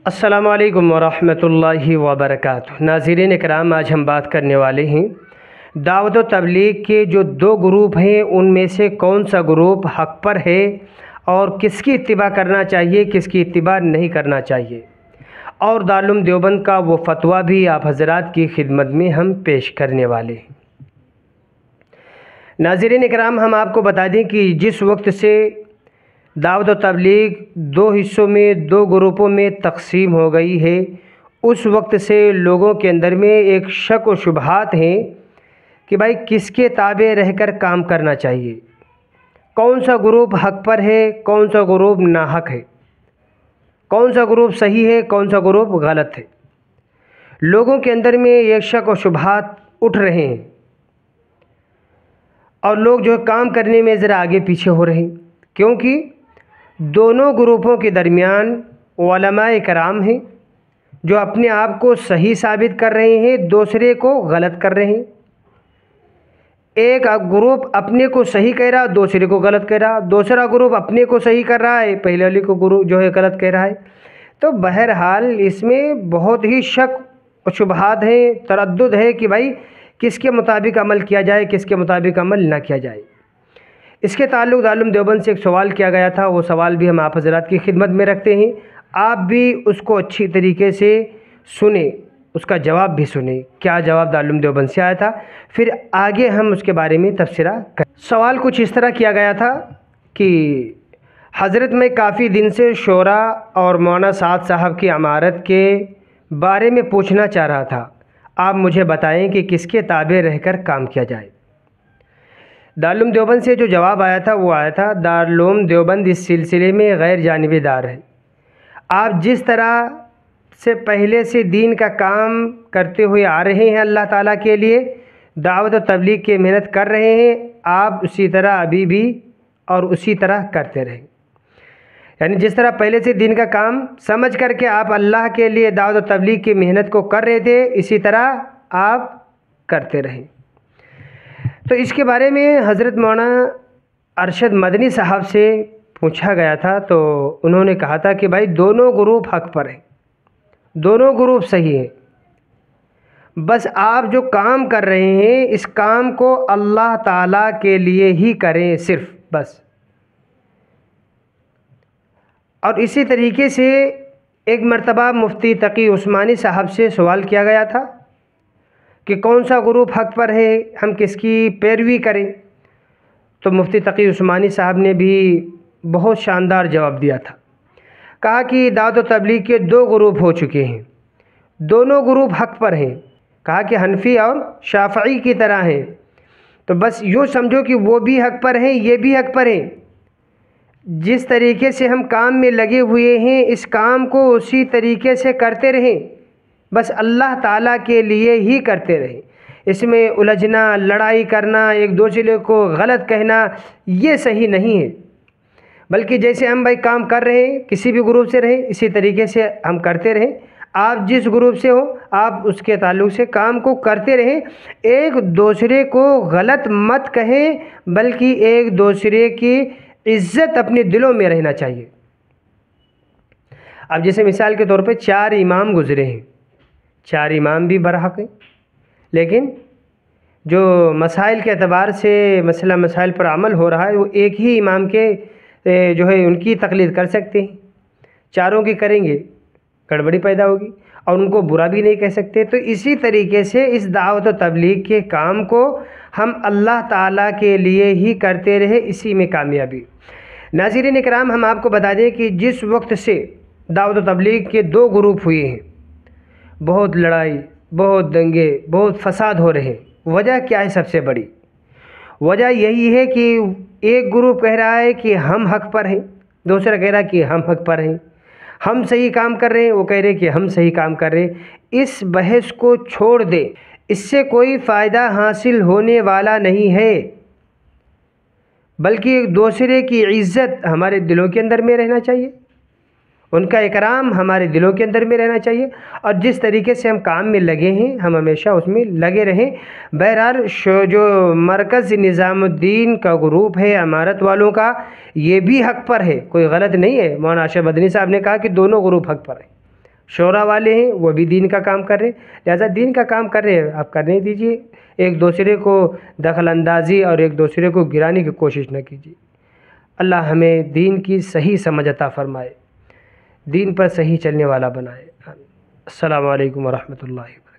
السلام علیکم ورحمۃ وبرکاتہ۔ ناظرین اکرام، آج ہم بات کرنے والے ہیں دعوت و تبلیغ کے جو دو گروپ ہیں ان میں سے کون سا گروپ حق پر ہے اور کس کی اتباع کرنا چاہیے، کس کی اتباع نہیں کرنا چاہیے، اور دارالعلوم دیوبند کا وہ فتویٰ بھی آپ حضرات کی خدمت میں ہم پیش کرنے والے ہیں۔ ناظرین اکرام، ہم آپ کو بتا دیں کہ جس وقت سے دعوت و تبلیغ دو حصوں میں، دو گروپوں میں تقسیم ہو گئی ہے، اس وقت سے لوگوں کے اندر میں ایک شک و شبہات ہیں کہ بھائی کس کے تابع رہ کر کام کرنا چاہیے، کون سا گروپ حق پر ہے، کون سا گروپ ناحق ہے، کون سا گروپ صحیح ہے، کون سا گروپ غلط ہے۔ لوگوں کے اندر میں یہ شک و شبہات اٹھ رہے ہیں اور لوگ جو کام کرنے میں ذرا آگے پیچھے ہو رہے ہیں، کیونکہ دونوں گروپوں کے درمیان علماء کرام ہیں جو اپنے آپ کو صحیح ثابت کر رہے ہیں، دوسرے کو غلط کر رہے ہیں۔ ایک گروپ اپنے کو صحیح کہہ رہا، دوسرے کو غلط کہہ رہا، دوسرا گروپ اپنے کو صحیح کر رہا ہے، پہلے والے کو گروپ جو ہے غلط کہہ رہا ہے۔ تو بہرحال اس میں بہت ہی شک و شبہات ہیں، تردد ہے کہ بھائی کس کے مطابق عمل کیا جائے، کس کے مطابق عمل نہ کیا جائے۔ اس کے تعلق دارالعلوم دیوبند سے ایک سوال کیا گیا تھا، وہ سوال بھی ہم آپ حضرات کی خدمت میں رکھتے ہیں، آپ بھی اس کو اچھی طریقے سے سنیں، اس کا جواب بھی سنیں، کیا جواب دارالعلوم دیوبند سے آیا تھا، پھر آگے ہم اس کے بارے میں تبصرہ کریں۔ سوال کچھ اس طرح کیا گیا تھا کہ حضرت میں کافی دن سے شورا اور مولانا سعد صاحب کی عمارت کے بارے میں پوچھنا چاہ رہا تھا، آپ مجھے بتائیں کہ کس کے تابع رہ کر کام کیا جائے۔ دارالعلوم دیوبند سے جو جواب آیا تھا وہ آیا تھا، دارالعلوم دیوبند اس سلسلے میں غیر جانبی دار ہے۔ آپ جس طرح سے پہلے سے دین کا کام کرتے ہوئے آ رہے ہیں، اللہ تعالیٰ کے لیے دعوت و تبلیغ کی محنت کر رہے ہیں، آپ اسی طرح ابھی بھی اور اسی طرح کرتے رہیں۔ یعنی جس طرح پہلے سے دین کا کام سمجھ کر کے آپ اللہ کے لیے دعوت و تبلیغ کی محنت کو کر رہے تھے، اسی طرح آپ کرتے رہیں۔ تو اس کے بارے میں حضرت مولانا ارشد مدنی صاحب سے پوچھا گیا تھا، تو انہوں نے کہا تھا کہ بھائی دونوں گروپ حق پر ہیں، دونوں گروپ صحیح ہیں، بس آپ جو کام کر رہے ہیں اس کام کو اللہ تعالیٰ کے لیے ہی کریں، صرف بس۔ اور اسی طریقے سے ایک مرتبہ مفتی تقی عثمانی صاحب سے سوال کیا گیا تھا کہ کون سا گروپ حق پر ہے، ہم کس کی پیروی کریں، تو مفتی تقی عثمانی صاحب نے بھی بہت شاندار جواب دیا تھا، کہا کہ دعوت و تبلیغ کے دو گروپ ہو چکے ہیں، دونوں گروپ حق پر ہیں، کہا کہ حنفی اور شافعی کی طرح ہیں، تو بس یوں سمجھو کہ وہ بھی حق پر ہیں، یہ بھی حق پر ہیں، جس طریقے سے ہم کام میں لگے ہوئے ہیں اس کام کو اسی طریقے سے کرتے رہیں، بس اللہ تعالیٰ کے لیے ہی کرتے رہیں، اس میں الجھنا، لڑائی کرنا، ایک دوسرے کو غلط کہنا، یہ صحیح نہیں ہے، بلکہ جیسے ہم بھائی کام کر رہے ہیں کسی بھی گروپ سے رہیں اسی طریقے سے ہم کرتے رہیں، آپ جس گروپ سے ہوں آپ اس کے تعلق سے کام کو کرتے رہیں، ایک دوسرے کو غلط مت کہیں بلکہ ایک دوسرے کی عزت اپنے دلوں میں رہنا چاہیے۔ اب جیسے مثال کے طور پہ 4 امام گزرے ہیں، 4 امام بھی برحق ہیں، لیکن جو مسائل کے اعتبار سے مسائل پر عمل ہو رہا ہے وہ ایک ہی امام کے جو ہے ان کی تقلید کر سکتے ہیں، چاروں کی کریں گے گڑبڑی پیدا ہوگی اور ان کو برا بھی نہیں کہہ سکتے۔ تو اسی طریقے سے اس دعوت و تبلیغ کے کام کو ہم اللہ تعالیٰ کے لیے ہی کرتے رہے، اسی میں کامیابی۔ ناظرین اکرام، ہم آپ کو بتا دیں کہ جس وقت سے دعوت و تبلیغ کے دو گروپ ہوئے ہیں، بہت لڑائی، بہت دنگے، بہت فساد ہو رہے ہیں، وجہ کیا ہے؟ سب سے بڑی وجہ یہی ہے کہ ایک گروپ کہہ رہا ہے کہ ہم حق پر ہیں، دوسرا کہہ رہا ہے کہ ہم حق پر ہیں، ہم صحیح کام کر رہے ہیں، وہ کہہ رہے ہیں کہ ہم صحیح کام کر رہے ہیں۔ اس بحث کو چھوڑ دیں، اس سے کوئی فائدہ حاصل ہونے والا نہیں ہے، بلکہ ایک دوسرے کی عزت ہمارے دلوں کے اندر میں رہنا چاہیے، ان کا اکرام ہمارے دلوں کے اندر میں رہنا چاہیے، اور جس طریقے سے ہم کام میں لگے ہیں ہم ہمیشہ اس میں لگے رہیں۔ بہرحال جو مرکز نظام الدین کا گروپ ہے عمارت والوں کا، یہ بھی حق پر ہے، کوئی غلط نہیں ہے۔ مولانا ارشد مدنی صاحب نے کہا کہ دونوں گروپ حق پر ہیں، شورا والے ہیں وہ بھی دین کا کام کر رہے ہیں، لہٰذا دین کا کام کر رہے ہیں آپ کرنے دیجیے، ایک دوسرے کو دخل اندازی اور ایک دوسرے کو گرانے کی کوشش نہ کیجیے۔ اللہ ہمیں دین کی صحیح سمجھ عطا فرمائے، دین پر صحیح چلنے والا بنائے۔ السلام علیکم ورحمۃ اللہ۔